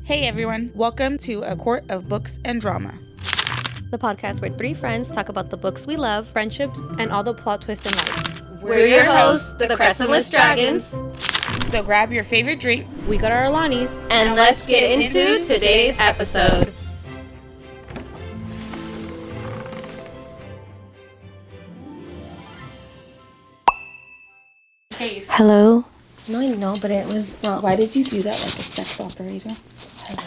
Hey everyone, welcome to A Court of Books and Drama. The podcast where three friends talk about the books we love, friendships, and all the plot twists in life. We're your hosts, the Crescentless Dragons. So grab your favorite drink. We got our Alanis. And let's get into today's episode. Hello? No, I know, but it was... Well, Why did you do that like a sex operator?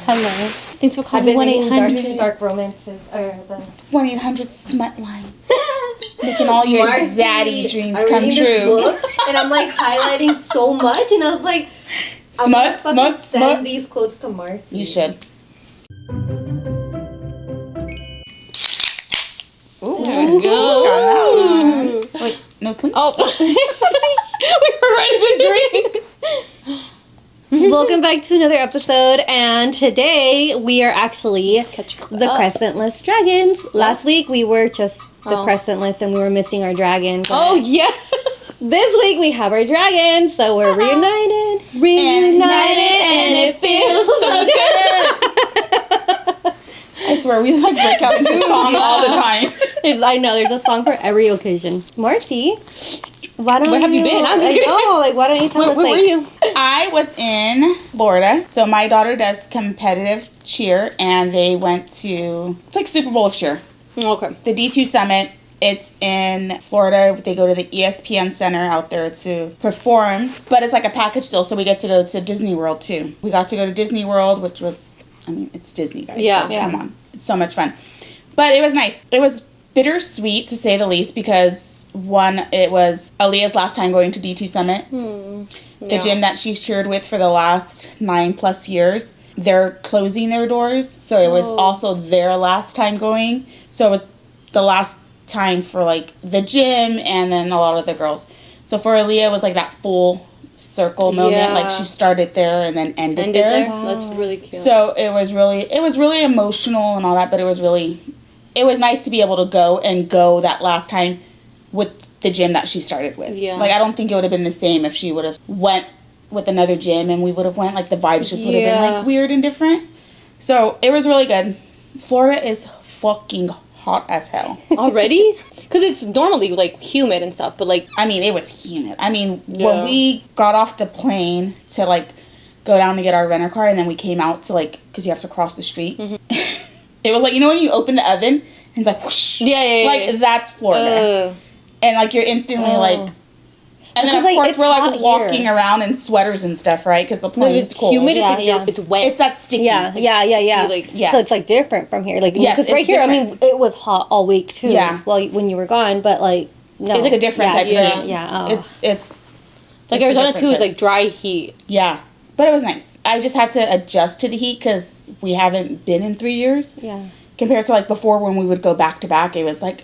Hello. Thanks for calling 1-800. dark romances, or the... 1-800 smut line. Making all your Marzy, zaddy dreams I'm come reading this true. book, and I'm like highlighting so much, and I was like, I'm gonna fucking send these quotes to Marzy. You should. Ooh, There we go. Wait, no clink? Oh. We were ready to drink. Welcome back to another episode, and today we are actually the Crescentless Dragons. Last week we were just the Crescentless, and we were missing our dragon. Oh, yeah. This week we have our dragon, so we're reunited, and it feels so good. I swear, we like break out into song all the time. I know, there's a song for every occasion. Marty, why don't Where have you been? I'm just kidding. Why don't you tell us, Where were you? I was in Florida. So my daughter does competitive cheer, and they went to, it's like Super Bowl of cheer. Okay. The D2 Summit. It's in Florida. They go to the ESPN Center out there to perform. But it's like a package deal, so we get to go to Disney World too. We got to go to Disney World, which was, I mean, it's Disney, guys. Yeah. So come on. It's so much fun. But it was nice. It was bittersweet, to say the least, because one, it was Aaliyah's last time going to D2 Summit. The gym that she's cheered with for the last 9+ years. They're closing their doors, so it was also their last time going. So it was the last time for like the gym and then a lot of the girls. So for Aaliyah, it was like that full circle moment. Yeah. Like she started there and then ended there. Wow. That's really cute. So it was really emotional and all that, but it was nice to be able to go that last time with the gym that she started with. Yeah. Like I don't think it would have been the same if she would have went with another gym and we would have went, like the vibes just would have been like weird and different. So it was really good. Florida is fucking hot as hell. Already? Because it's normally like humid and stuff, but like... I mean, it was humid. I mean, when we got off the plane to like go down to get our rental car and then we came out to like, because you have to cross the street. It was like, you know when you open the oven and it's like whoosh? Yeah. Like that's Florida. And like you're instantly like... And then, of course, we're, like, walking around in sweaters and stuff, right? Because the plane's cold. Humid if it's wet. It's that sticky. Yeah. Yeah. So it's like different from here, like Yes, because right it's here, different. I mean, it was hot all week too. Yeah. Well, when you were gone, but like no, It's a different type of heat. Yeah. It's like Arizona, too, is like dry heat. Yeah. But it was nice. I just had to adjust to the heat because we haven't been in 3 years. Yeah. Compared to, like, before when we would go back to back, it was, like...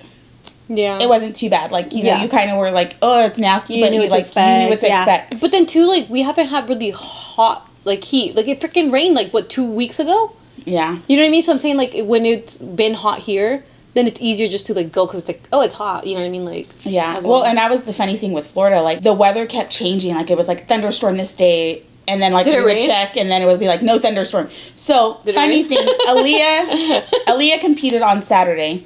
Yeah. It wasn't too bad. Like, you know, you kind of were like, oh, it's nasty, but knew you what to knew what to expect. But then, too, like, we haven't had really hot, like, heat. Like, it freaking rained, like, 2 weeks ago? Yeah. You know what I mean? So I'm saying, like, when it's been hot here, then it's easier just to, like, go because it's like, oh, it's hot. You know what I mean? Like... Yeah. Well, and that was the funny thing with Florida. Like, the weather kept changing. Like, it was, like, thunderstorm this day. And then, like, we would check, and then it would be, like, no thunderstorm. So, funny thing, Aaliyah competed on Saturday.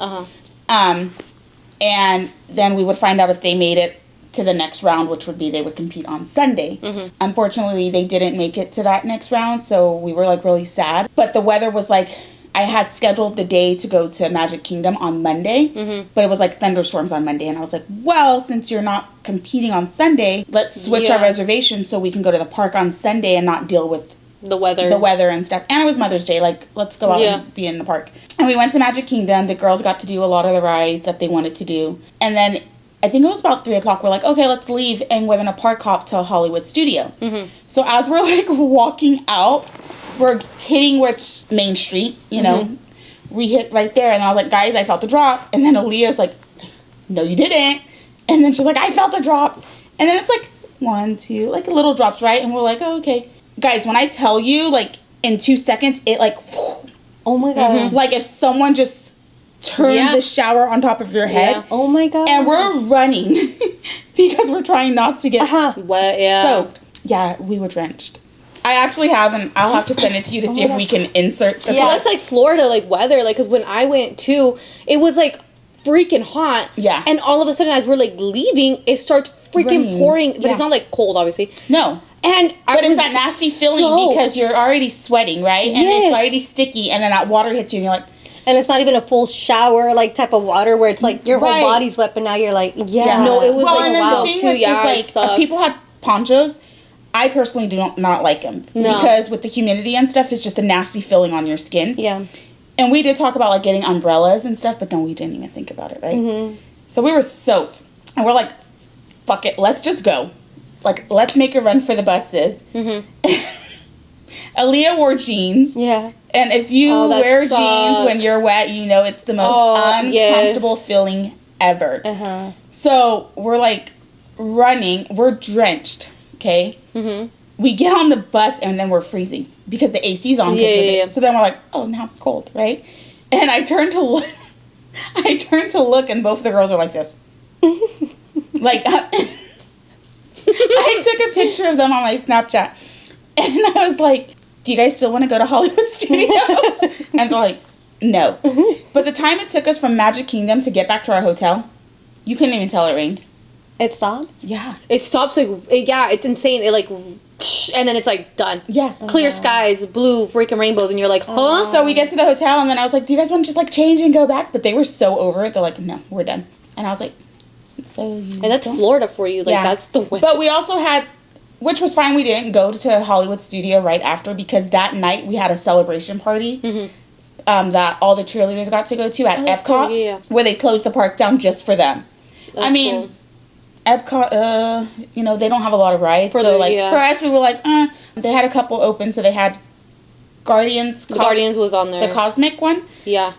And then we would find out if they made it to the next round, which would be they would compete on Sunday. Unfortunately, they didn't make it to that next round, so we were, like, really sad. But the weather was, like... I had scheduled the day to go to Magic Kingdom on Monday, but it was, like, thunderstorms on Monday. And I was like, well, since you're not competing on Sunday, let's switch our reservation so we can go to the park on Sunday and not deal with the weather and stuff. And it was Mother's Day. Like, let's go out and be in the park. And we went to Magic Kingdom. The girls got to do a lot of the rides that they wanted to do. And then I think it was about 3 o'clock. We're like, okay, let's leave. And we're going to park hop to Hollywood Studio. So as we're, like, walking out, we're hitting which Main Street, you know. We hit right there. And I was like, guys, I felt the drop. And then Aaliyah's like, no, you didn't. And then she's like, I felt the drop. And then it's like 1, 2, like little drops, right? And we're like, oh, okay. Guys, when I tell you, like, in 2 seconds, it, like, whew, oh my God. Like, if someone just turned the shower on top of your head. Oh my God. And we're running because we're trying not to get wet, soaked. Yeah, we were drenched. I actually have, and I'll have to send it to you to see if we can insert the Yeah, that's like Florida, like weather. Like, because when I went too, it was like freaking hot. Yeah. And all of a sudden, as we're like leaving, it starts freaking pouring. But it's not like cold, obviously. No. And but it's that nasty feeling because you're already sweating, right? And it's already sticky, and then that water hits you, and you're like... And it's not even a full shower, like, type of water where it's like your whole body's wet, but now you're like, No, it was like, wow. The thing with is, like, if people had ponchos, I personally do not like them. No. Because with the humidity and stuff, it's just a nasty feeling on your skin. Yeah. And we did talk about, like, getting umbrellas and stuff, but then we didn't even think about it, right? Mm-hmm. So we were soaked. And we're like, fuck it, let's just go. Like, let's make a run for the buses. Mm-hmm. Aaliyah wore jeans. Yeah. And if you wear jeans when you're wet, you know it's the most uncomfortable feeling ever. Uh-huh. So we're like running. We're drenched. Okay. Mm-hmm. We get on the bus and then we're freezing because the AC's on. Yeah. So then we're like, oh, now I'm cold, right? And I turn to look. And both of the girls are like this. Like, I took a picture of them on my Snapchat. And I was like, do you guys still want to go to Hollywood Studio? And they're like, no. But the time it took us from Magic Kingdom to get back to our hotel, you couldn't even tell it rained. It stopped? Yeah. It stops, like, it's insane. It, like, and then it's, like, done. Yeah. Clear skies, blue freaking rainbows, and you're like, huh? So we get to the hotel, and then I was like, do you guys want to just, like, change and go back? But they were so over it. They're like, no, we're done. And I was like, so you And that's Florida for you. Like, that's the way. But we also had... Which was fine. We didn't go to Hollywood Studio right after because that night we had a celebration party that all the cheerleaders got to go to at Epcot, cool, where they closed the park down just for them. That's cool. Epcot, you know, they don't have a lot of rides, so like for us, we were like, They had a couple open, so they had Guardians. Guardians was on there. The Cosmic one. Yeah.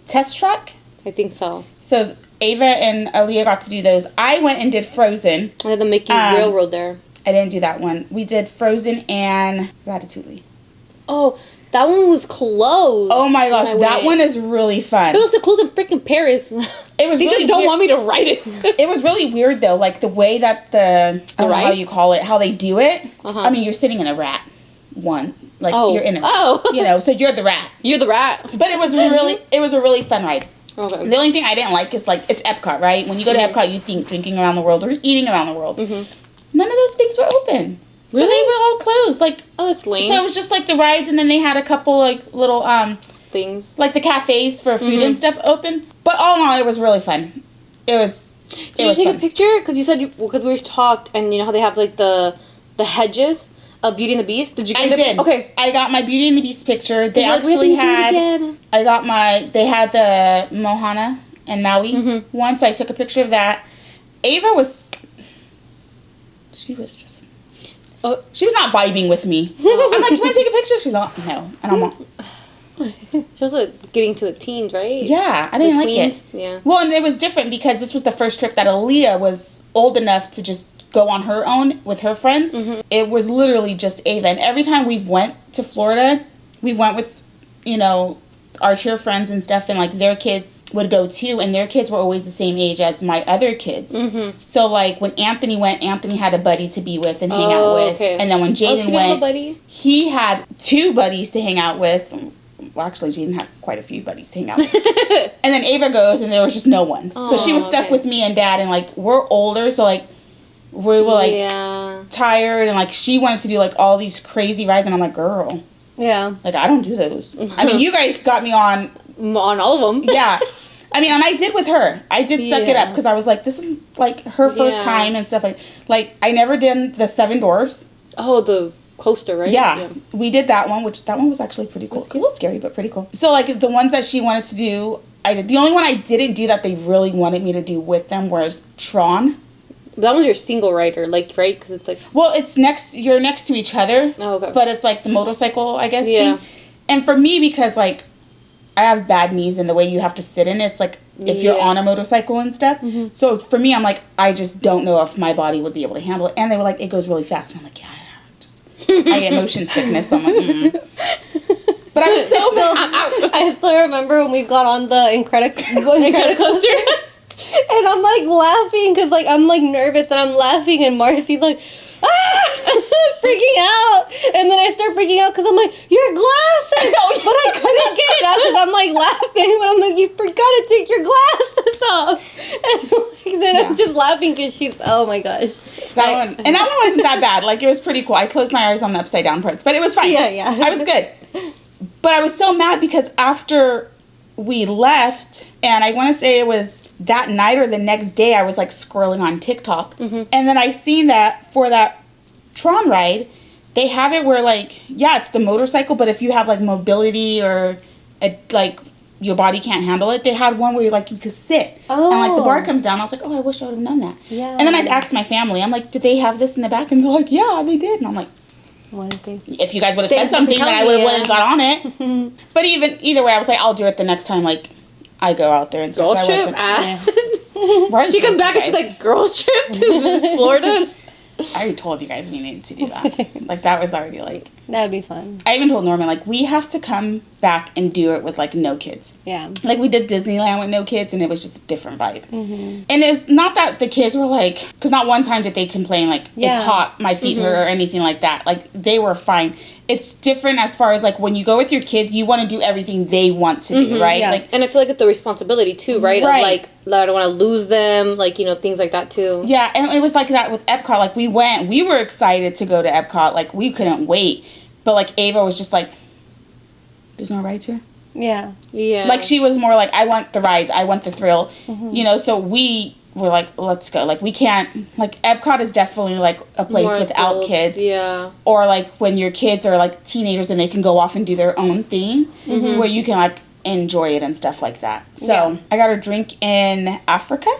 Test Track. I think so. So Ava and Aaliyah got to do those. I went and did Frozen. And then the Mickey Railroad there. I didn't do that one. We did Frozen and Ratatouille. Oh, that one was closed. Oh my gosh, that one is really fun. It was closed in freaking Paris. It was. They really just don't want me to write it. It was really weird though, like the way that I don't know how you call it, how they do it. Uh-huh. I mean, you're sitting in a rat. You're in a rat. You know, so you're the rat. You're the rat. But it was a really fun ride. Okay. The only thing I didn't like is like it's Epcot, right? When you go to Epcot, you think drinking around the world or eating around the world. Mm-hmm. None of those things were open. Really? So they were all closed. Like, oh, that's lame. So it was just like the rides, and then they had a couple like little things, like the cafes for food and stuff open. But all in all, it was really fun. Did you take a picture? Because you said because we talked, and you know how they have like the hedges of Beauty and the Beast. Did you? I did. Okay, I got my Beauty and the Beast picture. They actually had. I got my. They had the Mohana and Maui one, so I took a picture of that. Ava was. She was just. She was not vibing with me. I'm like, you want to take a picture? She's like, no. And I'm like... She was getting to the teens, right? Yeah, I didn't like it. Yeah. Well, and it was different because this was the first trip that Aaliyah was old enough to just go on her own with her friends. Mm-hmm. It was literally just Ava. And every time we've went to Florida, we went with, you know, our cheer friends and stuff, and like their kids would go too, and their kids were always the same age as my other kids. Mm-hmm. So like when Anthony went, Anthony had a buddy to be with and hang out with. Okay. And then when Jaden went, he had 2 buddies to hang out with. Well, actually, Jaden had quite a few buddies to hang out with. And then Ava goes, and there was just no one. So she was stuck with me and Dad, and like we're older, so like we were like tired, and like she wanted to do like all these crazy rides, and I'm like, girl. Yeah. Like, I don't do those. I mean, you guys got me on all of them. Yeah. I mean, and I did with her. I did suck it up because I was like, this is like her first time and stuff like I never did the 7 Dwarfs. Oh, the coaster, right? Yeah. We did that one, which that one was actually pretty cool. A little scary, but pretty cool. So like the ones that she wanted to do, I did. The only one I didn't do that they really wanted me to do with them was Tron. That one's your single rider, like, right? Because it's like... Well, you're next to each other. Oh, okay. But it's like the motorcycle, I guess, thing. And for me, because, like, I have bad knees and the way you have to sit in it's like, if you're on a motorcycle and stuff. Mm-hmm. So for me, I'm like, I just don't know if my body would be able to handle it. And they were like, it goes really fast. And I'm like, I get motion sickness. So I'm like, But I'm so... I still remember when we got on the Incredicoaster. And I'm like laughing because like I'm like nervous and I'm laughing and Marcy's like, freaking out. And then I start freaking out because I'm like, your glasses. But I couldn't get it out because I'm like laughing. But I'm like, you forgot to take your glasses off. And then I'm just laughing because she's, oh my gosh. That one wasn't that bad. Like, it was pretty cool. I closed my eyes on the upside down parts, but it was fine. Yeah. I was good. But I was so mad because after we left, and I want to say it was that night or the next day, I was like scrolling on TikTok. And then I seen that for that Tron ride, they have it where like, yeah, it's the motorcycle, but if you have like mobility or like your body can't handle it, they had one where you could sit. And like the bar comes down. I was like, oh, I wish I would have known that. Yeah. And then I asked my family, I'm like, did they have this in the back? And they're like, yeah, they did. And I'm like, if you guys would have said something, then I would have went and got on it. But either way, I was like, I'll do it the next time. Like, I go out there and stuff. Girls trip. Right? She comes back and she's like, girls trip to Florida. I already told you guys we needed to do that. Like, that was already like... That would be fun. I even told Norman, like, we have to come back and do it with, like, no kids. Yeah. Like, we did Disneyland with no kids, and it was just a different vibe. And it's not that the kids were, like... Because not one time did they complain, like, it's hot, my feet hurt, or anything like that. Like, they were fine. It's different as far as, like, when you go with your kids, you want to do everything they want to do, right? Yeah. Like, and I feel like it's the responsibility, too, right? Of, like, I don't want to lose them, like, you know, things like that, too. Yeah, and it was like that with Epcot. Like, we were excited to go to Epcot. Like, we couldn't wait. But, like, Ava was just like, there's no rides here? Yeah. Yeah. Like, she was more like, I want the rides. I want the thrill. You know, so we were like, let's go. Like, we can't... Like, Epcot is definitely, like, a place more without adults, kids. Yeah. Or, like, when your kids are, like, teenagers and they can go off and do their own thing. Where you can, like, enjoy it and stuff like that. So, I got a drink in Africa.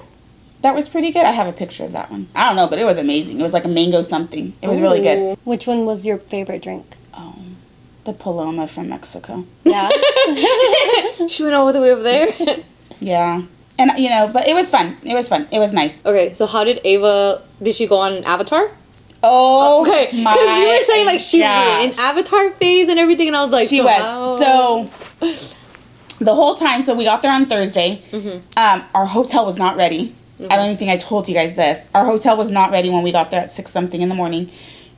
That was pretty good. I have a picture of that one. I don't know, but it was amazing. It was like a mango something. It was really good. Which one was your favorite drink? Oh, the Paloma from Mexico. Yeah. She went all the way over there. Yeah. And, you know, but it was fun. It was fun. It was nice. Okay, so how did she go on Avatar? Oh, okay. Because you were saying, like, she was in Avatar phase and everything, and I was like, she was. So, the whole time, so we got there on Thursday. Our hotel was not ready. I don't even think I told you guys this. Our hotel was not ready when we got there at 6-something in the morning.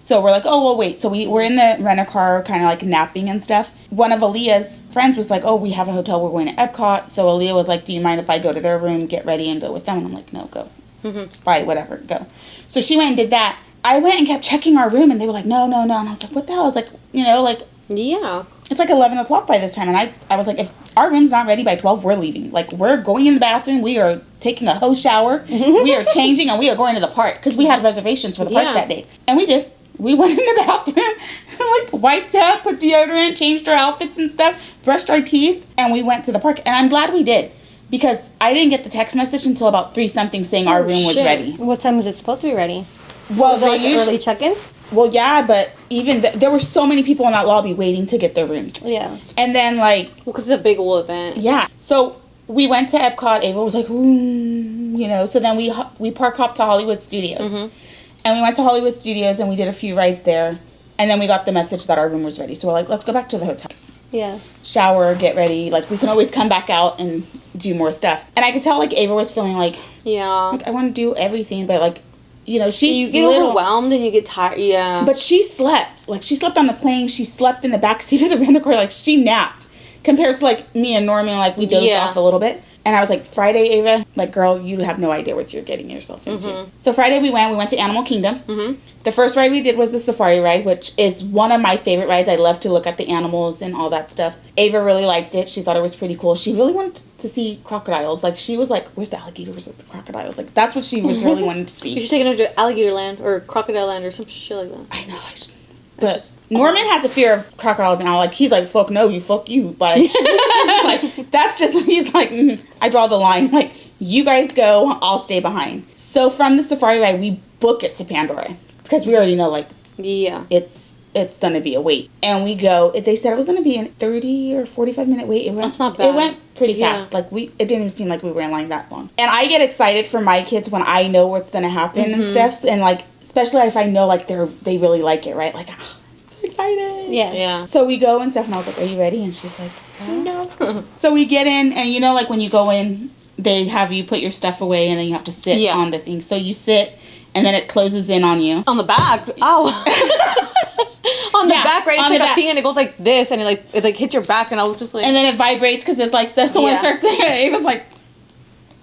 So we're like, oh, well, wait. So we're in the rent-a-car kind of like napping and stuff. One of Aaliyah's friends was like, oh, we have a hotel. We're going to Epcot. So Aaliyah was like, do you mind if I go to their room, get ready, and go with them? And I'm like, no, go. Bye, whatever, go. So she went and did that. I went and kept checking our room, and they were like, no. And I was like, what the hell? I was like, you know, like... Yeah. It's like 11 o'clock by this time, and I was like, if our room's not ready by 12, we're leaving. Like, we're going in the bathroom, we are taking a whole shower, we are changing, and we are going to the park, because we had reservations for the park that day. And we did. We went in the bathroom, like, wiped up, put deodorant, changed our outfits and stuff, brushed our teeth, and we went to the park. And I'm glad we did, because I didn't get the text message until about 3-something saying our room was ready. What time is it supposed to be ready? Well, was it like early check-in? Well, yeah, but even there were so many people in that lobby waiting to get their rooms. Yeah. And then, like... Well, because it's a big old event. Yeah. So, we went to Epcot. Ava was like, you know. So, then we park hopped to Hollywood Studios. And we went to Hollywood Studios, and we did a few rides there. And then we got the message that our room was ready. So, we're like, let's go back to the hotel. Yeah. Shower, get ready. Like, we can always come back out and do more stuff. And I could tell, like, Ava was feeling like... Yeah. Like, I want to do everything, but, like... You know, you get overwhelmed and you get tired. Yeah. But she slept. Like, she slept on the plane. She slept in the back seat of the rent-a-car. Like, she napped. Compared to, like, me and Norman, like, we dozed off a little bit. And I was like, Friday, Ava, like, girl, you have no idea what you're getting yourself into. So Friday we went to Animal Kingdom. The first ride we did was the safari ride, which is one of my favorite rides. I love to look at the animals and all that stuff. Ava really liked it. She thought it was pretty cool. She really wanted to see crocodiles. Like, she was like, where's the alligators? Where's the crocodiles? Like, that's what she was really wanting to see. You should take her to Alligator Land or Crocodile Land or some shit like that. I know. But Norman has a fear of crocodiles and all. Like, he's like, fuck no, fuck you. Like, like that's just, he's like, I draw the line. Like, you guys go, I'll stay behind. So from the safari ride, we book it to Pandora. Because we already know, like, it's going to be a wait. And we go, they said it was going to be a 30 or 45-minute wait. That's not bad. It went pretty fast. Like, it didn't even seem like we were in line that long. And I get excited for my kids when I know what's going to happen and stuff. And, like, especially if I know, like, they really like it, right? Like, oh, I'm so excited. Yeah. So we go and stuff, and I was like, are you ready? And she's like, no. So we get in, and you know, like, when you go in, they have you put your stuff away and then you have to sit on the thing. So you sit and then it closes in on you. On the back. Ow. On the back, right? It's like a thing and it goes like this and it hits your back and I was just like... And then it vibrates because it's like, someone starts saying it. It was like,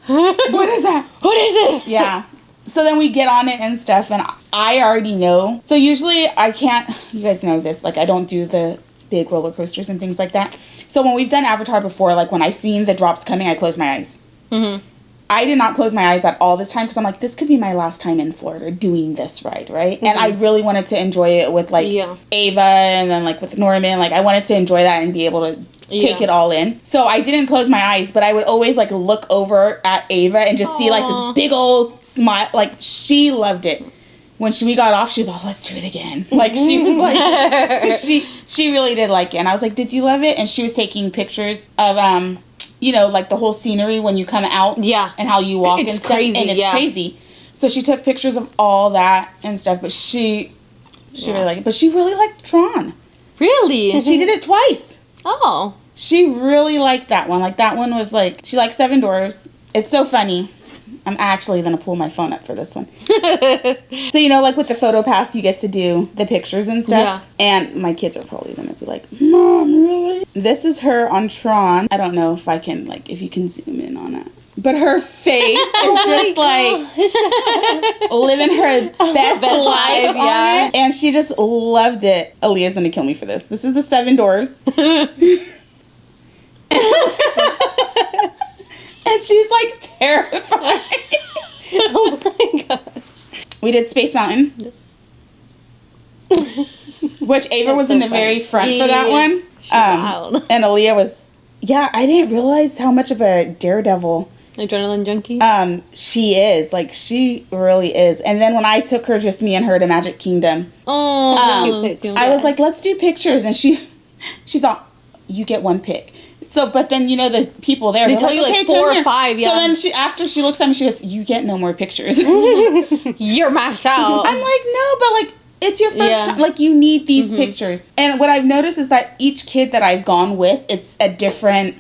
what is that? What is this? Yeah. So then we get on it and stuff and I already know. So usually I can't, you guys know this, like I don't do the big roller coasters and things like that. So when we've done Avatar before, like when I've seen the drops coming, I close my eyes. Mm-hmm. I did not close my eyes at all this time because I'm like, this could be my last time in Florida doing this ride, right? Mm-hmm. And I really wanted to enjoy it with like Ava and then like with Norman. Like I wanted to enjoy that and be able to take it all in. So I didn't close my eyes, but I would always like look over at Ava and just see like this big old smile. Like she loved it. When we got off, she was like, let's do it again. Like, she was like, she really did like it. And I was like, did you love it? And she was taking pictures of, you know, like the whole scenery when you come out. Yeah. And how you walk and stuff. Crazy, and it's crazy. So she took pictures of all that and stuff. But she really liked it. But she really liked Tron. Really? And she did it twice. Oh. She really liked that one. Like, that one was like, she liked Seven Doors. It's so funny. I'm actually going to pull my phone up for this one. So, you know, like with the photo pass, you get to do the pictures and stuff. Yeah. And my kids are probably going to be like, Mom, really? This is her on Tron. I don't know if I can, like, if you can zoom in on it. But her face is just like living her best life on it. And she just loved it. Aaliyah's going to kill me for this. This is the Seven Doors. And she's like terrified. Oh my gosh. We did Space Mountain. Which Ava was in the very front for that one. And Aaliyah was, I didn't realize how much of a daredevil. Adrenaline junkie? She is. Like, she really is. And then when I took her, just me and her, to Magic Kingdom. I was like, let's do pictures. And she thought, you get one pic. So, but then, you know, the people there, they tell you like 4 or 5, So then after she looks at me, she goes, you get no more pictures. You're maxed out. I'm like, no, but like, it's your first time. Like, you need these pictures. And what I've noticed is that each kid that I've gone with, it's different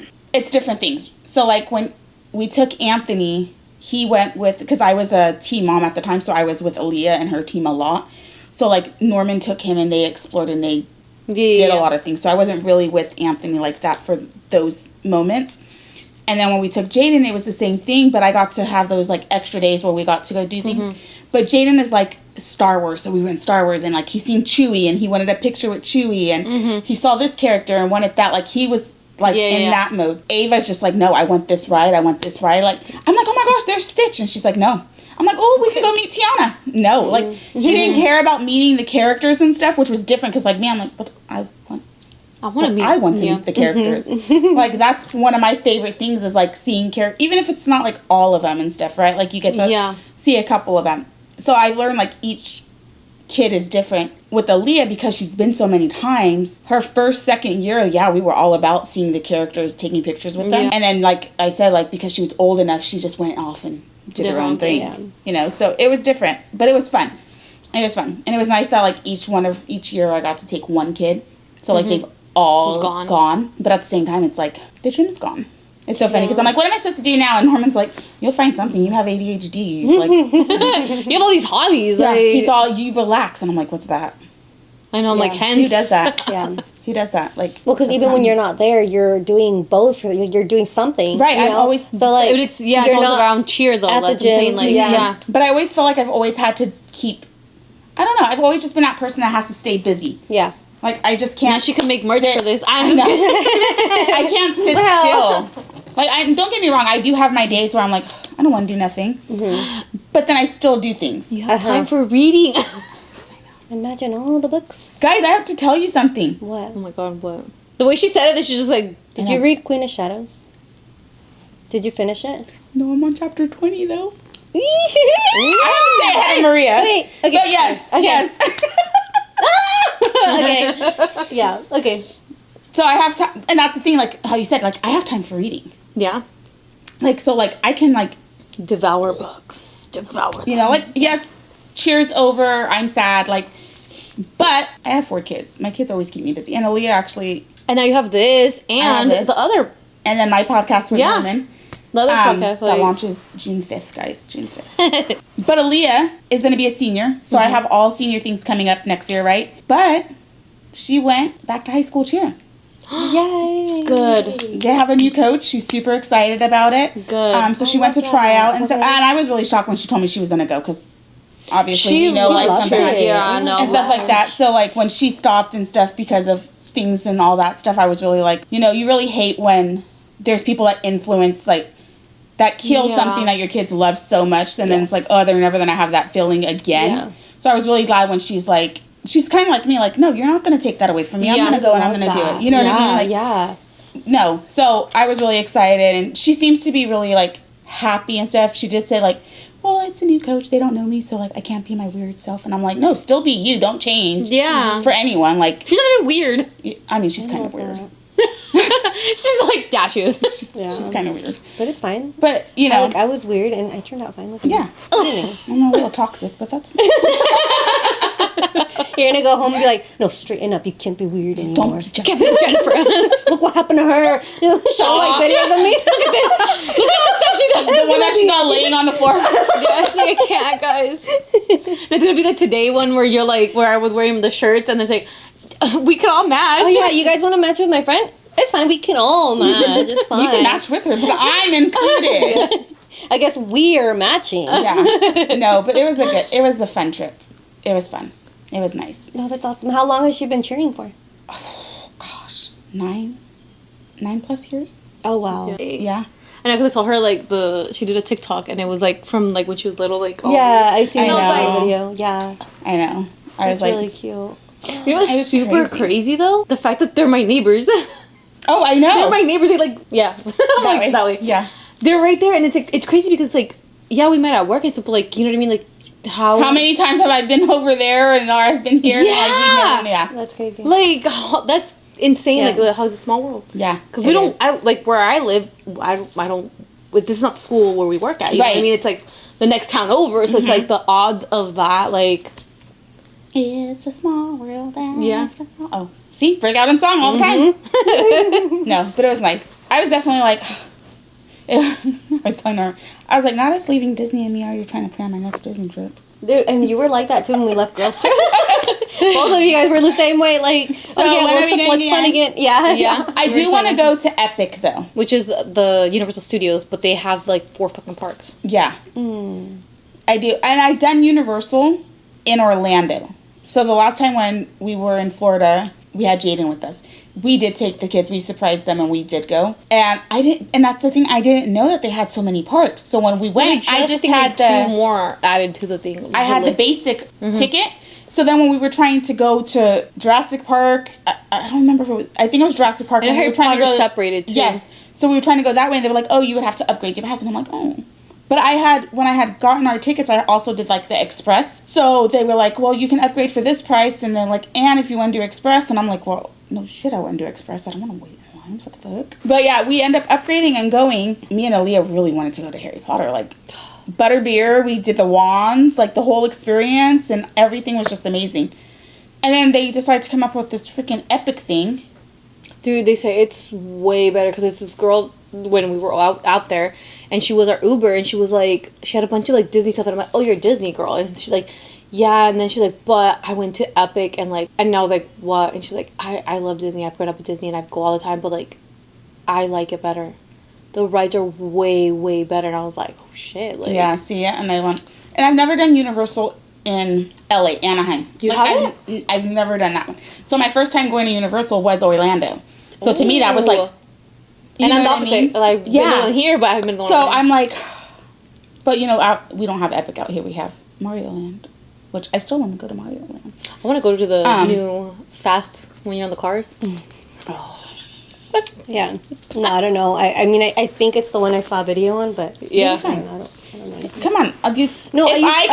things. So like when we took Anthony, he went with, because I was a teen mom at the time, so I was with Aaliyah and her team a lot. So like Norman took him and they explored and they did a lot of things. So I wasn't really with Anthony like that for those moments. And then when we took Jaden, it was the same thing, but I got to have those like extra days where we got to go do things. But Jaden is like Star Wars, so we went Star Wars, and like he seen Chewie and he wanted a picture with Chewie, and he saw this character and wanted that. Like he was like in that mode. Ava's just like, no, I want this ride. Like, I'm like, oh my gosh, there's Stitch. And she's like, no. I'm like, oh, we can go meet Tiana. No, like, she didn't care about meeting the characters and stuff, which was different, because, like, me, I'm like, but I want to meet the characters. Like, that's one of my favorite things is, like, seeing characters, even if it's not, like, all of them and stuff, right? Like, you get to see a couple of them. So I've learned, like, each kid is different. With Aaliyah, because she's been so many times, her first, second year, we were all about seeing the characters, taking pictures with them. And then, like I said, like, because she was old enough, she just went off and did her own thing. You know, so it was different, but it was fun. It was fun. And it was nice that, like, each year I got to take one kid. So, like, they've all gone. But at the same time, it's like, the gym's gone. It's so funny, because I'm like, what am I supposed to do now? And Norman's like, you'll find something. You have ADHD. Like, you have all these hobbies. Yeah, like... he's all, you relax. And I'm like, what's that? I know, I'm like, hence. Who does that? Who does that? Like, well, because even when you're not there, you're doing both. You're doing something. Right. I'm always. So, like, it's, you're not around cheer, though. At That's the gym, insane. Like, But I always feel like I've always had to keep. I don't know. I've always just been that person that has to stay busy. Yeah. Like, I just can't. Now she can make merch for this. I can't sit still. Like, don't get me wrong. I do have my days where I'm like, I don't want to do nothing. But then I still do things. You have time for reading. Imagine all the books. Guys, I have to tell you something. What? Oh my god, what? The way she said it, she's just like... Did you read Queen of Shadows? Did you finish it? No, I'm on chapter 20, though. I have to say ahead of Maria. Wait, okay. But yes, yes. Okay. Yeah, okay. So I have time, and that's the thing, like, how you said, like, I have time for reading. Yeah. Like, so, like, I can, like... Devour books. Devour them. You know, like, yes, cheer's over, I'm sad, like... But I have 4 kids. My kids always keep me busy. And Aaliyah actually... And now you have this and the other... And then my podcast with Norman. Another podcast that launches June 5th, guys. June 5th. But Aaliyah is going to be a senior, so I have all senior things coming up next year, right? But she went back to high school cheer. Yay! Good. They have a new coach. She's super excited about it. Good. So she went to try out, and so and I was really shocked when she told me she was going to go because obviously She like loves something it. Yeah, I know. and stuff like that. So like when she stopped and stuff because of things and all that stuff, I was really like, you really hate when there's people that influence like that kill something that your kids love so much, and then it's like, oh, they're never gonna have that feeling again. Yeah. So I was really glad when she's kind of like me, like, no, you're not gonna take that away from me. I'm gonna go and I'm gonna do it. You know what I mean? Like, yeah. no. So I was really excited, and she seems to be really like happy and stuff. She did say like, well, it's a new coach. They don't know me, so like I can't be my weird self. And I'm like, no, still be you. Don't change. Yeah. For anyone. Like, She's not even weird. I mean, she's kind of weird. She's like, yeah, she is. She's kind of weird. But it's fine. But you know, I was weird and I turned out fine. Look at yeah. me. I'm a little toxic, but that's. You're gonna go home and be like, no, straighten up. You can't be weird anymore. Can't be Jennifer. Look what happened to her. Show like videos of me. Look at this. Look at all the stuff she does. The one that she's all laying on the floor. Yeah, actually, I can't, guys. And it's gonna be the today one where you're like, where I was wearing the shirts and it's like, we can all match. Oh yeah, you guys want to match with my friend? It's fine. We can all match. It's fine. You can match with her, but I'm included. I guess we're matching. Yeah. No, but it was a fun trip. It was fun. It was nice. No, that's awesome. How long has she been cheering for? Oh, gosh, 9+ years. Oh wow. Yeah. And I saw her like she did a TikTok and it was like from like when she was little, like Yeah, I seen that video. Yeah. I know. I was like, really cute. You know what's super crazy though? The fact that they're my neighbors. oh, I know. They're my neighbors. They like, yeah. I'm like, that way. Yeah. They're right there, and it's like, it's crazy because it's like, yeah, we met at work and stuff, but like, you know what I mean? Like, how many times have I been over there and I've been here? Yeah. And That's crazy. Like, that's insane. Yeah. Like, how's a small world? Yeah. Because we don't, like, where I live, I don't, this is not the school where we work at. You know what I mean? It's like the next town over, so it's like the odds of that, like. It's a small world. Yeah. Oh, see? Break out in song all the time. No, but it was nice. I was definitely like, I was telling her, I was like, not us leaving Disney and me, are you trying to plan my next Disney trip? Dude, and you were like that too when we left Girls Trip. Both of you guys were the same way, like, So let's fun again. Yeah. Yeah. I do want to go to Epic though. Which is the Universal Studios, but they have like 4 fucking parks. Yeah. I do. And I've done Universal in Orlando. So the last time when we were in Florida, we had Jaden with us. We did take the kids, we surprised them, and we did go. And that's the thing, I didn't know that they had so many parks. So when we went, I just had 2 more added to the thing. I had the basic ticket. So then when we were trying to go to Jurassic Park, I don't remember if it was, I think it was Jurassic Park. And Harry Potter separated too. Yes. So we were trying to go that way, and they were like, oh, you would have to upgrade your pass. And I'm like, oh. But when I had gotten our tickets, I also did like the express. So they were like, well, you can upgrade for this price. And then like, and if you want to do express. And I'm like, well, no shit, I wouldn't do express. I don't want to wait in lines. What the fuck? But yeah, we end up upgrading and going. Me and Aaliyah really wanted to go to Harry Potter. Like, butterbeer, we did the wands, like the whole experience. And everything was just amazing. And then they decided to come up with this freaking Epic thing. Dude, they say it's way better because it's this girl when we were out there, and she was our Uber, and she was like, she had a bunch of like Disney stuff, and I'm like, oh, you're a Disney girl, and she's like, yeah, and then she's like, but I went to Epic, and like, and I was like, what? And she's like, I love Disney, I've grown up with Disney, and I go all the time, but like, I like it better. The rides are way, way better, and I was like, oh shit, like. Yeah, see it, and I've never done Universal in LA, Anaheim. You haven't? I've never done that one. So my first time going to Universal was Orlando. So to me that was like, and I'm the opposite. I mean? Like, I've been going here, but I haven't been going. So I'm like, but you know, we don't have Epic out here. We have Mario Land, which I still want to go to Mario Land. I want to go to the new Fast when you're on the cars. Yeah. No, I don't know. I mean, I think it's the one I saw a video on, but yeah. I don't know anything. Come on, No, if I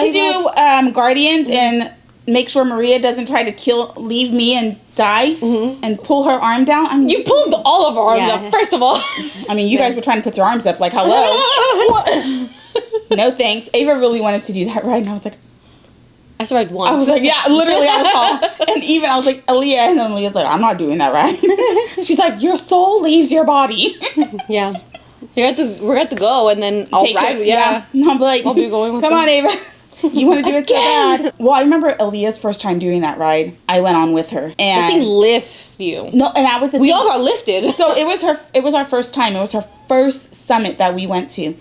could do Guardians and make sure Maria doesn't try to leave me and die and pull her arm down. I mean, You pulled all of our arms up, first of all. I mean, you guys were trying to put your arms up like, hello. No thanks. Ava really wanted to do that ride, and I was like, I survived once. I was like, yeah, literally, I was all, and even I was like, Aaliyah, and then Aaliyah's like, I'm not doing that ride. She's like, your soul leaves your body. Yeah. we're going to go, and then I'll ride. Yeah. I'm like, I'll be going with come them. on, Ava. You want to do it so bad. Well, I remember Aaliyah's first time doing that ride. I went on with her. And That thing lifts you. No, and I was the We all got lifted. So it was our first time. It was her first summit that we went to.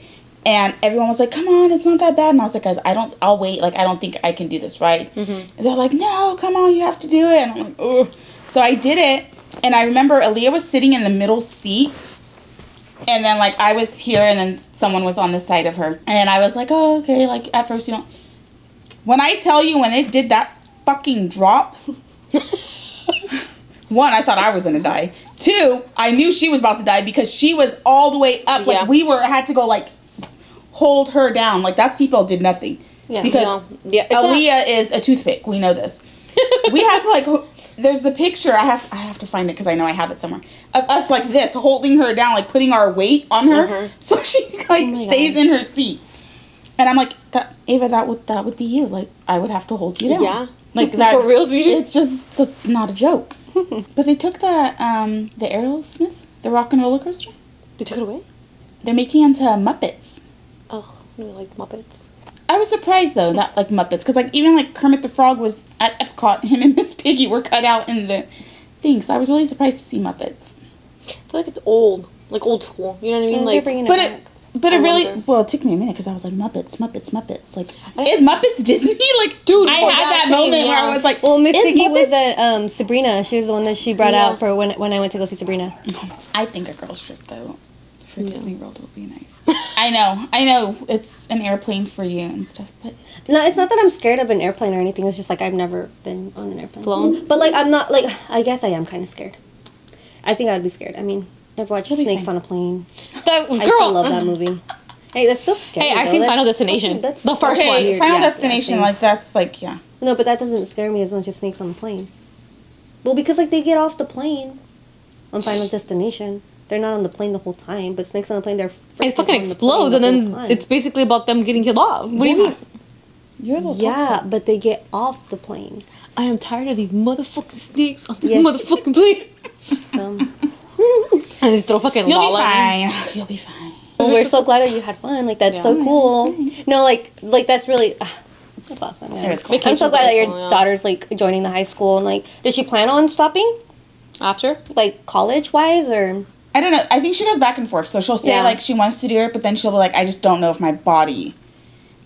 And everyone was like, come on, it's not that bad. And I was like, guys, I'll wait. Like, I don't think I can do this ride. Mm-hmm. And they're like, no, come on, you have to do it. And I'm like, oh. So I did it. And I remember Aaliyah was sitting in the middle seat. And then, like, I was here and then someone was on the side of her. And I was like, oh, okay. Like, at first, you don't. When I tell you, when it did that fucking drop, one, I thought I was going to die. Two, I knew she was about to die because she was all the way up. Like, had to go, like, hold her down. Like, that seatbelt did nothing. Yeah. Because Aaliyah is a toothpick. We know this. We had to, like, there's the picture. I have to find it because I know I have it somewhere. Of us like this, holding her down, like, putting our weight on her. So she, like, stays in her seat. And I'm like, Ava, that would be you. Like, I would have to hold you down. Yeah. Like, that. For real? It's just, that's not a joke. But they took the Aerosmith, the Rock and Roller Coaster. They took it away? They're making it into Muppets. Oh, I really like Muppets. I was surprised, though, that, like, Muppets. Because, like, even, like, Kermit the Frog was at Epcot. Him and Miss Piggy were cut out in the thing. So I was really surprised to see Muppets. I feel like it's old. Like, old school. You know what I mean? Like, bringing it back. But it really, well, it took me a minute because I was like, Muppets. Like, is Muppets Disney? Like, dude, I had that moment where I was like, well, Miss Piggy was at Sabrina. She was the one that she brought out for when I went to go see Sabrina. I think a girl's trip, though, for Disney World would be nice. I know, it's an airplane for you and stuff, but. No, it's not that I'm scared of an airplane or anything. It's just, like, I've never been on an airplane. Flown? But, like, I'm not, like, I guess I am kind of scared. I think I'd be scared. I mean, I've watched Snakes on a Plane. I still love that movie. Hey, that's still scary. Hey, I've seen Final Destination. That's the first one. Final Destination, like, that's, like, yeah. No, but that doesn't scare me as much as Snakes on a Plane. Well, because, like, they get off the plane on Final Destination. They're not on the plane the whole time, but Snakes on a Plane, they're it fucking explodes, and then it's basically about them getting killed off. What do you mean? You're the toxic. But they get off the plane. I am tired of these motherfucking snakes on the motherfucking plane. And they throw fucking You'll be fine. Well, we're so glad that you had fun. Like, that's so cool. No, like that's really, that's awesome. Yeah. Cool. I'm so glad that your daughter's, like, joining the high school. And, like, does she plan on stopping? After? Like, college-wise, or? I don't know. I think she does back and forth. So she'll say, like, she wants to do it, but then she'll be like, I just don't know if my body.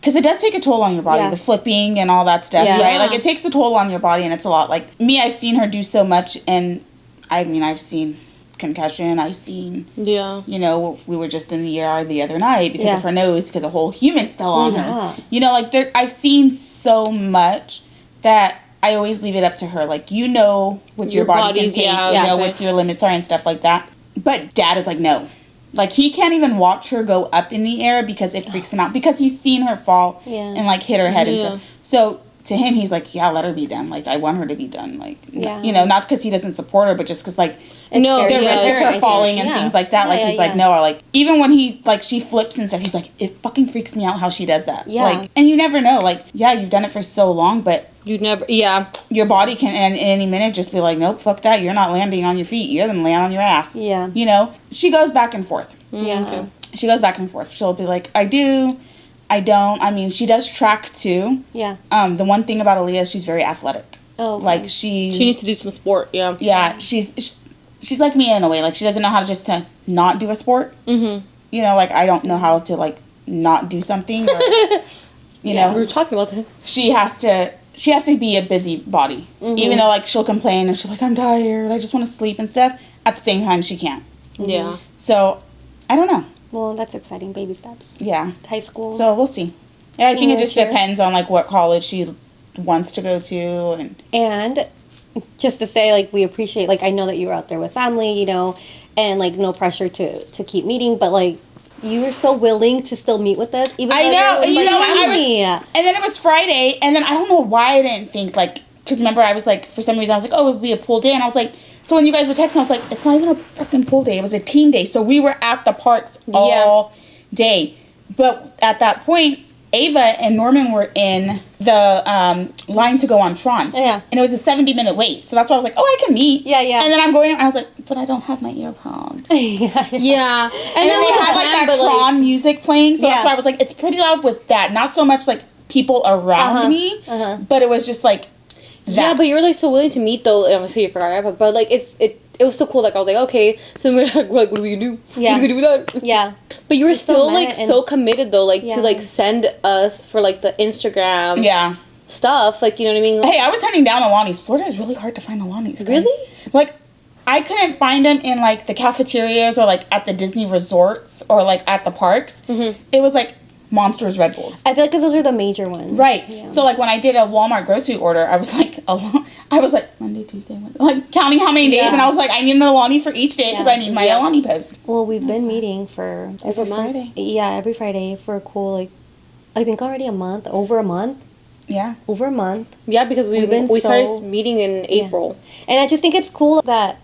Because it does take a toll on your body, the flipping and all that stuff, right? Like, it takes a toll on your body, and it's a lot. Like, me, I've seen her do so much, and, I mean, I've seen concussion. I've seen, you know, we were just in the ER the other night because of her nose, because a whole human fell on her. You know, like, I've seen so much that I always leave it up to her. Like, you know what your body can take, you know what your limits are and stuff like that. But Dad is like, no. Like, he can't even watch her go up in the air because it freaks him out. Because he's seen her fall and, like, hit her head and stuff. So, to him, he's like, yeah, let her be done. Like, I want her to be done. Like, you know, not because he doesn't support her, but just because, like, the risk of her falling and things like that. Like, he's like, no. Or, like, even when he's, like, she flips and stuff, he's like, it fucking freaks me out how she does that. Yeah. Like, and you never know. Like, you've done it for so long, but. You'd never, your body can, in any minute, just be like, nope, fuck that. You're not landing on your feet. You're going to land on your ass. Yeah. You know? She goes back and forth. Yeah. Okay. She goes back and forth. She'll be like, I do. I don't. I mean, she does track too. Yeah. The one thing about Aaliyah is she's very athletic. Oh. Okay. Like, she needs to do some sport. Yeah. Yeah. She's like me in a way. Like, she doesn't know how to not do a sport. Mm-hmm. You know, like, I don't know how to, like, not do something. Or, you know. We were talking about this. She has to be a busy body. Mm-hmm. Even though, like, she'll complain and she'll be like, I'm tired. I just want to sleep and stuff. At the same time, she can't. Mm-hmm. Yeah. So, I don't know. Well, that's exciting. Baby steps. Yeah. High school. So, we'll see. Yeah, I think it just depends on, like, what college she wants to go to. And just to say, like, we appreciate, like, I know that you were out there with family, you know, and, like, no pressure to keep meeting, but, like, you were so willing to still meet with us. Even I know. And you know what? And then it was Friday, and then I don't know why I didn't think, like, because remember, I was like, for some reason, I was like, oh, it would be a pool day. And I was like, so when you guys were texting, I was like, it's not even a fucking pool day. It was a teen day. So we were at the parks all day. But at that point, Ava and Norman were in the line to go on Tron. Yeah. And it was a 70-minute wait. So that's why I was like, oh, I can meet. Yeah, yeah. And then I'm going, I was like, but I don't have my earpods. Yeah. And then they had like that Tron music playing, so that's why I was like, it's pretty loud with that. Not so much like people around me, but it was just like that. Yeah, but you were like so willing to meet though. Obviously you forgot, but like it was still cool. Like I was like, okay, so we're like, what are we gonna do? Yeah. What are we gonna do with that? Yeah. But you were still like so committed though, like to like send us for like the Instagram stuff. Like, you know what I mean? Hey, I was heading down Alani's. Florida is really hard to find Alani's. Really? Like, I couldn't find them in like the cafeterias or like at the Disney resorts or like at the parks. Mm-hmm. It was like Monsters, Red Bulls. I feel like those are the major ones. Right. Yeah. So like when I did a Walmart grocery order, I was like Monday, Tuesday, Wednesday, like counting how many days, and I was like, I need an Alani for each day because I need my Alani post. Well, we've been meeting for every Friday. Yeah, every Friday for a cool like, I think already over a month. Yeah. Over a month. Yeah, because we started meeting in April. And I just think it's cool that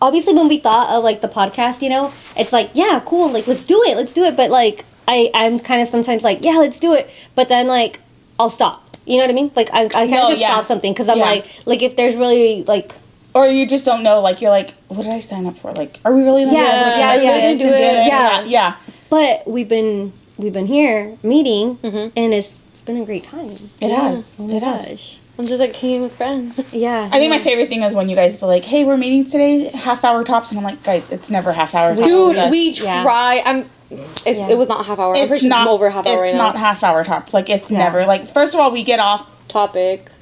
obviously when we thought of like the podcast, you know, it's like, yeah, cool, like let's do it. But like I'm kind of sometimes like, yeah, let's do it. But then like I'll stop. You know what I mean? Like I kind of just stop something because I'm like if there's really like. Or you just don't know, like, you're like, what did I sign up for? Like, are we really do it? Yeah. But we've been here meeting, and it's been a great time. It has. Oh my gosh. I'm just like hanging with friends. Yeah. I think my favorite thing is when you guys feel like, hey, we're meeting today, half-hour tops, and I'm like, guys, it's never half-hour tops. Dude, we try. It was not half-hour. I'm pretty sure it's over half-hour right now. It's not half-hour tops. Like, it's never. Like, first of all, we get off. Topic.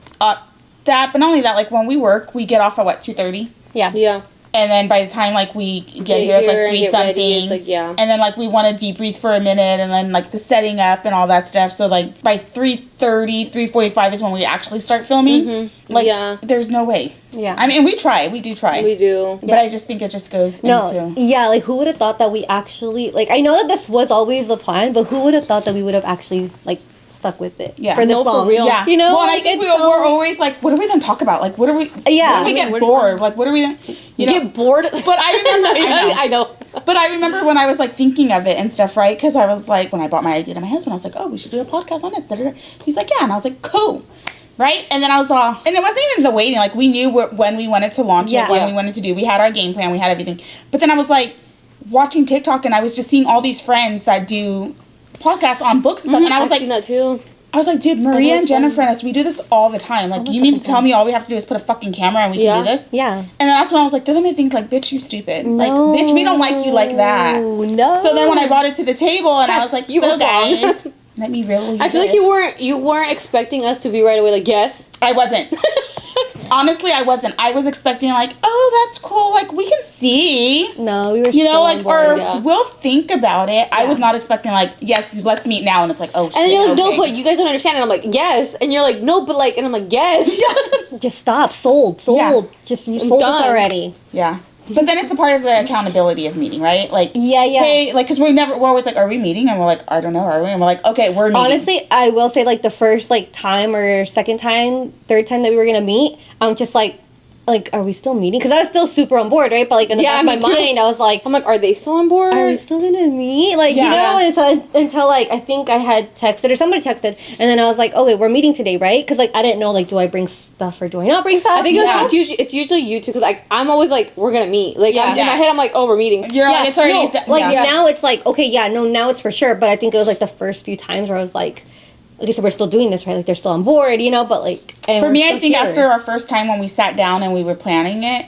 That, but not only that, like, when we work, we get off at, 2:30? Yeah. Yeah. And then by the time, like, we get here, it's like 3-something. Like, And then, like, we want to debrief for a minute, and then, like, the setting up and all that stuff. So, like, by 3:30, 3:45 is when we actually start filming. Mm-hmm. Like, there's no way. Yeah. I mean, we try. We do try. We do. But I just think it just goes into... Yeah, like, who would have thought that we actually... Like, I know that this was always the plan, but who would have thought that we would have actually, like... stuck with it for this long. For real. Yeah. You know, well, like, I think we're always like, what are we gonna talk about? Like, what are we? Yeah. When we get bored, like, what are we? You know? Get bored. But I remember. I know. But I remember when I was like thinking of it and stuff, right? Because I was like, when I bought my idea to my husband, I was like, oh, we should do a podcast on it. Da-da-da. He's like, yeah, and I was like, cool. Right? And then I was and it wasn't even the waiting. Like, we knew when we wanted to launch it, when we wanted to do. We had our game plan. We had everything. But then I was like watching TikTok, and I was just seeing all these friends that do podcasts on books and stuff, and I was like, seen that too. I was like, dude, Maria and Jennifer and us, we do this all the time. Like, you need to tell me all we have to do is put a fucking camera and we can do this? Yeah. And then that's when I was like, doesn't it think, like, bitch, you stupid. No. Like, bitch, we don't like you like that. No. So then when I brought it to the table and I was like, guys, let me really I feel like you weren't expecting us to be right away like, yes. I wasn't. Honestly, I wasn't. I was expecting, like, oh, that's cool. Like, we can see. No, we were we'll think about it. Yeah. I was not expecting, like, yes, let's meet now. And it's like, oh, shit. And then you're like, no, but you guys don't understand. And I'm like, yes. And you're like, no, but like, and I'm like, yes. Yeah. Just stop. Sold. Yeah. Just, you sold us already. Yeah. But then it's the part of the accountability of meeting, right? Like, hey, like, because we're always like, are we meeting? And we're like, I don't know, are we? And we're like, okay, we're meeting. Honestly, I will say, like, the first, like, time or second time, third time that we were going to meet, I'm just like, are we still meeting? Because I was still super on board, right? But, like, in the back of my mind, I was like... I'm like, are they still on board? Are we still going to meet? Like, you know? Until, like, I think I had texted, or somebody texted, and then I was like, okay, we're meeting today, right? Because, like, I didn't know, like, do I bring stuff or do I not bring stuff? I think it's usually you two, because, like, I'm always like, we're going to meet. Like, in my head, I'm like, oh, we're meeting. You're like, it's already... Now it's like, okay, now it's for sure. But I think it was, like, the first few times where I was like... Okay, so we're still doing this, right? Like, they're still on board, you know, but, like... For me, I think after our first time when we sat down and we were planning it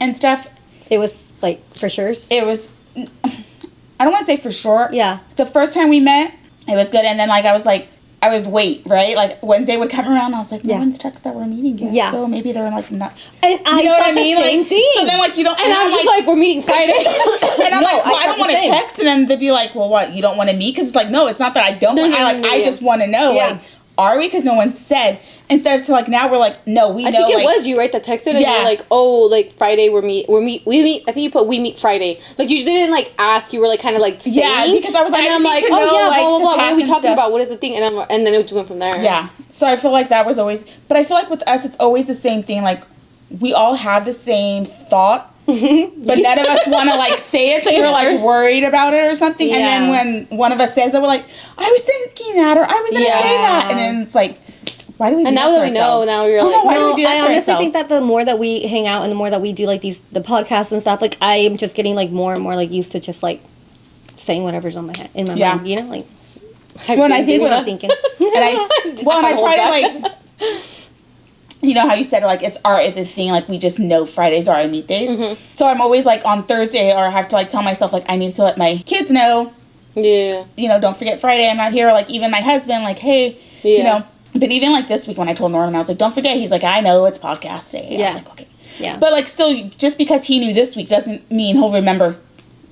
and stuff... It was, like, for sure? It was... I don't want to say for sure. Yeah. The first time we met, it was good. And then, like, I was like... I would wait, right? Like, Wednesday would come around, and I was like, no one's texted that we're meeting yet. Yeah. So maybe they're, like, not... And I know what I mean? The same thing. So then, like, you don't... And I'm just like, we're meeting Friday. And I'm like, well, I don't want to text, and then they'd be like, well, what, you don't want to meet? Because it's like, no, it's not that I don't want... I just want to know, like... Are we? Because no one said. Instead of like now we're like, no, we know. I think it like, was you, right, that texted, and you were like, oh, like Friday we meet. I think you put we meet Friday. Like you didn't like ask. You were like kind of like saying. Yeah, because I was like, and I'm like, oh yeah, blah blah blah. What are we talking about? What is the thing? And then it just went from there. Yeah. So I feel like that was always, but I feel like with us, it's always the same thing. Like we all have the same thought. But none of us want to like say it, so we're like worried about it or something. Yeah. And then when one of us says it, we're like, I was thinking that, or I was gonna say that, and then it's like, Why do we? And now that we know, now you're like, why do we do that I to honestly ourselves? think that the more that we hang out and the more that we do like the podcasts and stuff, like I am just getting like more and more like used to just like saying whatever's on my head in my mind, you know, like when I think what I'm thinking. And I try to like, you know how you said like it's a thing, like we just know Fridays are our meet days. So I'm always like on Thursday, or I have to like tell myself like I need to let my kids know. Yeah. You know, don't forget Friday, I'm not here. Or, like even my husband, like, hey, you know. But even like this week when I told Norman, I was like, don't forget. He's like, I know it's podcast day. I was like, okay. Yeah. But like still, just because he knew this week doesn't mean he'll remember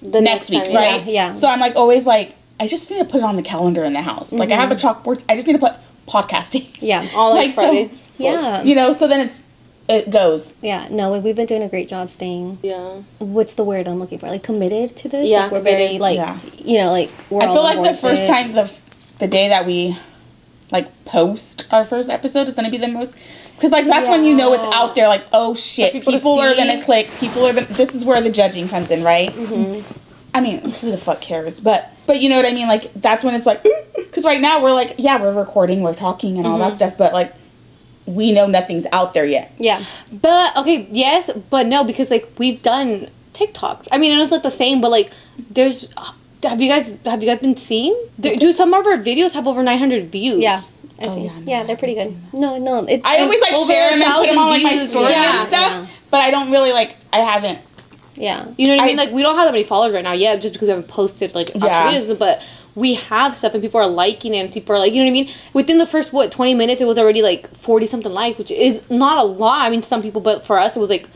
the next week, time, right? Yeah. So I'm like always like, I just need to put it on the calendar in the house. Like I have a chalkboard. I just need to put podcast days. Yeah. All like Fridays. So, yeah. You know, so then it goes. Yeah, no, we've been doing a great job staying. Yeah. What's the word I'm looking for? Like committed to this. Yeah, like, we're very like you know like we're. I feel all like the aboard first with it. time the day that we like post our first episode is gonna be the most, because like that's when you know it's out there. Like oh shit, people are gonna click. This is where the judging comes in, right? I mean, who the fuck cares? But you know what I mean? Like, that's when it's like, because right now we're like, yeah, we're recording, we're talking and all that stuff, but like, we know nothing's out there yet. Yeah. But, okay, yes, but no, because like, we've done TikToks. I mean, it was like the same, but like, there's, have you guys been seeing? Do some of our videos have over 900 views? Yeah. I see. yeah, no, Yeah, they're pretty good. No, it's, I always like share them and put them on like my views, story yeah. and stuff, but I don't really like, I haven't. yeah. You know what I mean? Like, we don't have that many followers right now yet, just because we haven't posted, like, actual videos, but we have stuff, and people are liking it, and people are like, you know what I mean? Within the first, 20 minutes, it was already, like, 40-something likes, which is not a lot. I mean, some people, but for us, it was, like,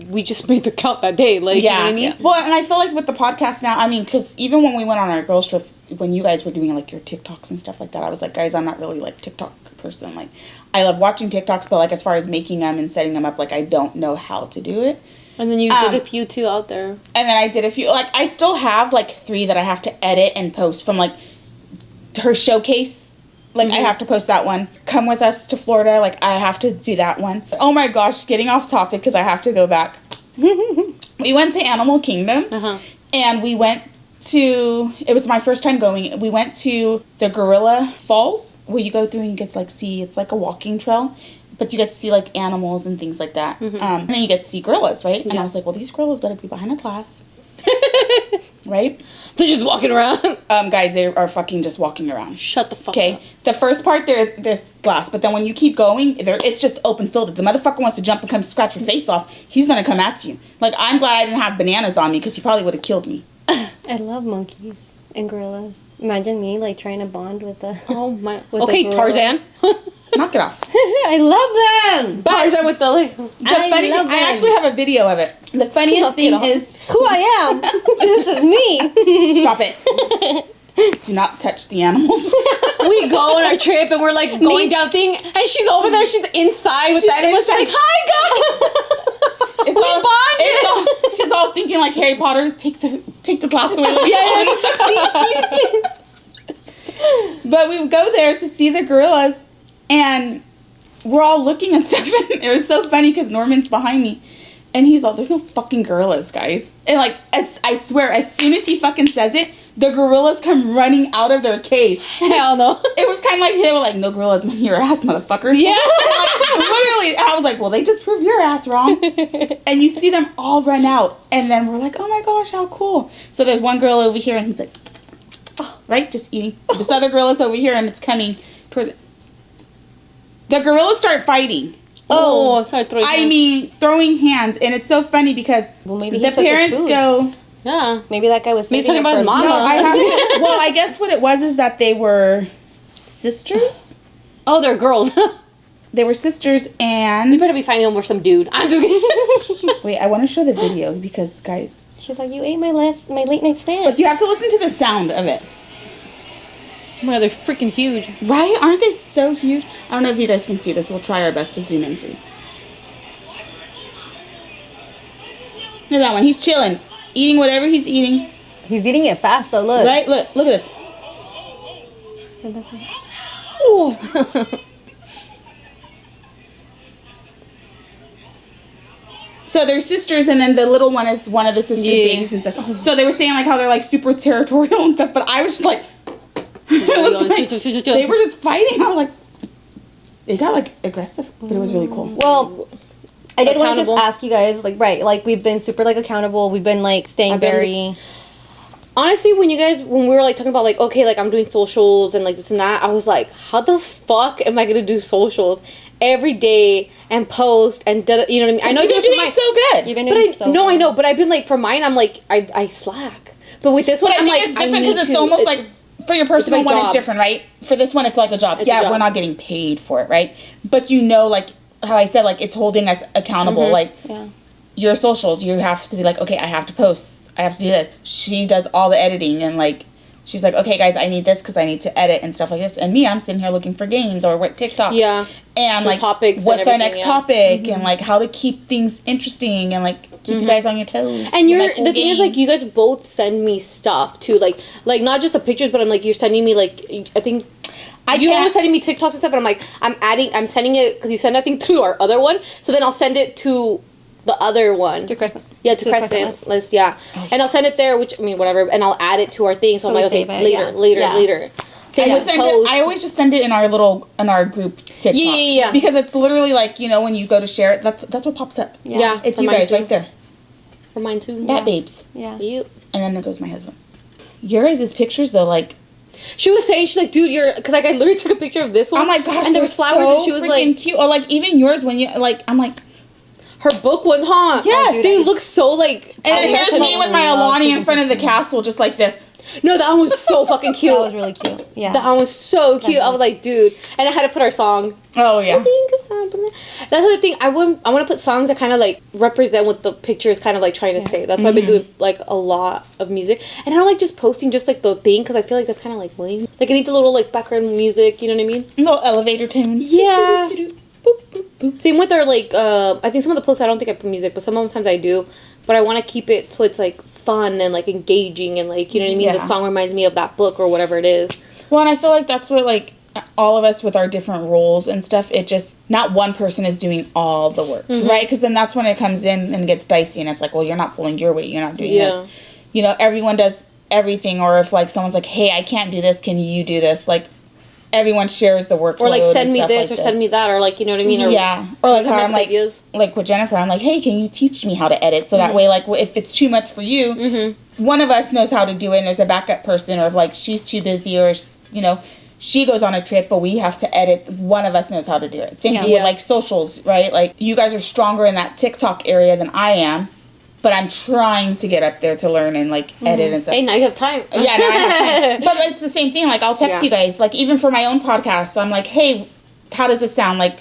we just made the count that day, like, you know what I mean? Well, and I feel like with the podcast now, I mean, because even when we went on our girls trip, when you guys were doing, like, your TikToks and stuff like that, I was like, guys, I'm not really, like, TikTok person. Like, I love watching TikToks, but, like, as far as making them and setting them up, like, I don't know how to do it. And then you did a few, too, out there. And then I did a few, like, I still have, like, 3 that I have to edit and post from, like, her showcase. Like, I have to post that one. Come with us to Florida. Like, I have to do that one. Oh, my gosh, getting off topic because I have to go back. We went to Animal Kingdom. And we went to, it was my first time going, we went to the Gorilla Falls, where you go through and you get to, like, see, it's like a walking trail. But you get to see, like, animals and things like that. And then you get to see gorillas, right? And I was like, well, these gorillas better be behind the glass. Right? They're just walking around. Guys, they are fucking just walking around. Shut the fuck up. Okay? The first part, there's glass. But then when you keep going, it's just open field. If the motherfucker wants to jump and come scratch your face off, he's going to come at you. Like, I'm glad I didn't have bananas on me, because he probably would have killed me. I love monkeys and gorillas. Imagine me, like, trying to bond with the... Oh, my... with Okay, the gorilla. Tarzan. Knock it off. I love them! Tarzan with the, like... I actually have a video of it. The funniest thing is... It's who I am. This is me. Stop it. Do not touch the animals. We go on our trip and we're like going down thing, and she's over there. She's inside with the animals. She's like, "Hi guys." She's all thinking like Harry Potter. Take the glass away. But we would go there to see the gorillas, and we're all looking and stuff. And it was so funny because Norman's behind me. And he's all, there's no fucking gorillas, guys. And like, I swear, as soon as he fucking says it, the gorillas come running out of their cave. Hell no. It was kind of like, they were like, no gorillas in your ass, motherfucker. Yeah. Like, literally. And I was like, well, they just proved your ass wrong. And you see them all run out. And then we're like, oh my gosh, how cool. So there's one gorilla over here, and he's like, oh, right, just eating. This other gorilla's over here, and it's coming toward the gorillas start fighting. Oh, sorry, throwing hands, and it's so funny because the parents go. Yeah, maybe that guy was. Maybe talking about his mama. No, I guess what it was is that they were sisters. Oh, they're girls. They were sisters, and you better be finding them with some dude. I'm just kidding. Wait, I want to show the video because, guys. She's like, you ate my late night snack. But you have to listen to the sound of it. Oh my God, they're freaking huge. Right? Aren't they so huge? I don't know if you guys can see this. We'll try our best to zoom in for you. Look at that one. He's chilling. Eating whatever he's eating. He's eating it fast, though. Look. Right? Look at this. Ooh. So they're sisters, and then the little one is one of the sisters' babies and stuff. So they were saying like how they're like super territorial and stuff, but I was just like, it was like they were just fighting. I was like, it got like aggressive, but it was really cool. Well, I did want to just Accountable. ask you guys, like, right, like, we've been super, like, accountable. We've been, like, staying I've been very... Honestly, when we were like talking about like, okay, like I'm doing socials and like this and that, I was like, how the fuck am I gonna do socials every day and post and you know what I mean? I know you've been doing so good. You've been but doing so no, good. I know, but I've been like for mine, I'm like I slack. But with this one, But I I'm think like it's different because it's almost like for your personal one, it's different, right? For this one, it's like a job. It's a job. We're not getting paid for it, right? But you know, like how I said, like it's holding us accountable. Like your socials, you have to be like, okay, I have to post. I have to do this. She does all the editing and like she's like, okay guys, I need this because I need to edit and stuff like this. And me, I'm sitting here looking for games or what TikTok. Yeah. And The like topics what's and our everything, next topic and like how to keep things interesting and like keep you guys on your toes. And with, you're like, cool the thing is games. like you guys both send me stuff too, like not just the pictures, but I'm like you're sending me like I think. You always sending me TikToks and stuff, and I'm like, I'm sending it because you send nothing to our other one, so then I'll send it to the other one. To Crescent. Yeah, to Crescentless, yeah. And I'll send it there, which, I mean, whatever, and I'll add it to our thing, so I'm like, okay, later. Same with posts. I always just send it in our group TikTok. Yeah. Because it's literally like, you know, when you go to share it, that's what pops up. Yeah. It's for you mine guys too. right there. For mine too. Bat babes. Yeah. You. And then there goes my husband. Your guys' pictures though, like, She was saying, she's like, dude, because like I literally took a picture of this one. oh my gosh, and there was flowers, so and she was freaking like, cute. Or like even yours when you like, I'm like, her book ones, huh? Yes. Oh, they look so like. and then here's me with my love Alani in taking front of the castle, just like this. No, that one was so fucking cute. That was really cute. Yeah. That one was so cute. I was like, dude, and I had to put our song. Oh yeah. I think it's happening. That's the thing. I want to put songs that kind of like represent what the picture is kind of like trying to say. That's why I've been doing like a lot of music, and I don't like just posting just like the thing because I feel like that's kind of like lame. Like I need the little like background music. You know what I mean? Little elevator tune. Yeah. Boop, boop, boop. Same with our like. I think some of the posts I don't think I put music, but sometimes I do. But I want to keep it so it's like fun and like engaging and like you know what I mean. Yeah. The song reminds me of that book or whatever it is. Well, and I feel like that's what like all of us with our different roles and stuff. It just not one person is doing all the work, right? Because then that's when it comes in and gets dicey, and it's like, well, you're not pulling your weight, you're not doing this. You know, everyone does everything, or if like someone's like, hey, I can't do this, can you do this? Like everyone shares the workload. Or like send and me stuff this like or send me that or like you know what I mean. Or, yeah, or like come how up I'm with like ideas. like with Jennifer, I'm like, hey, can you teach me how to edit? So that way, like if it's too much for you, one of us knows how to do it, and there's a backup person, or if like she's too busy, or you know, she goes on a trip, but we have to edit. One of us knows how to do it. Same thing with like socials, right? Like you guys are stronger in that TikTok area than I am, but I'm trying to get up there to learn and like edit and stuff. Hey, now you have time. Yeah, now I have time. But it's the same thing. Like I'll text you guys. Like even for my own podcast, I'm like, hey, how does this sound? Like,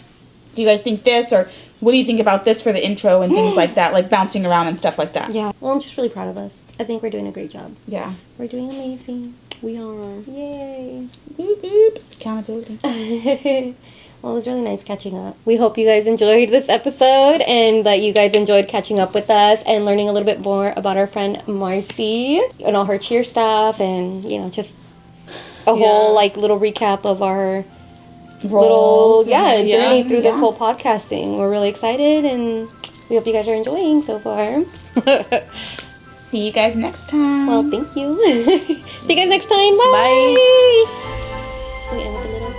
do you guys think this, or what do you think about this for the intro and things like that? Like bouncing around and stuff like that. Yeah. Well, I'm just really proud of us. I think we're doing a great job. Yeah. We're doing amazing. We are. Yay. Boop, boop. Accountability. Well, it was really nice catching up. We hope you guys enjoyed this episode and that you guys enjoyed catching up with us and learning a little bit more about our friend Marzy and all her cheer stuff and, you know, just a whole, like, little recap of our Roles journey through this whole podcasting. We're really excited and we hope you guys are enjoying so far. See you guys next time. Well, thank you. See you guys next time. Bye. Bye. Can we end with a little?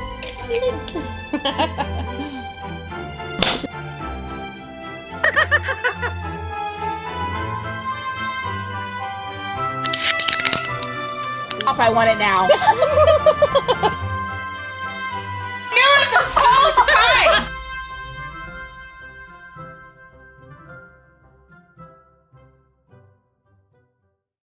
I want it now.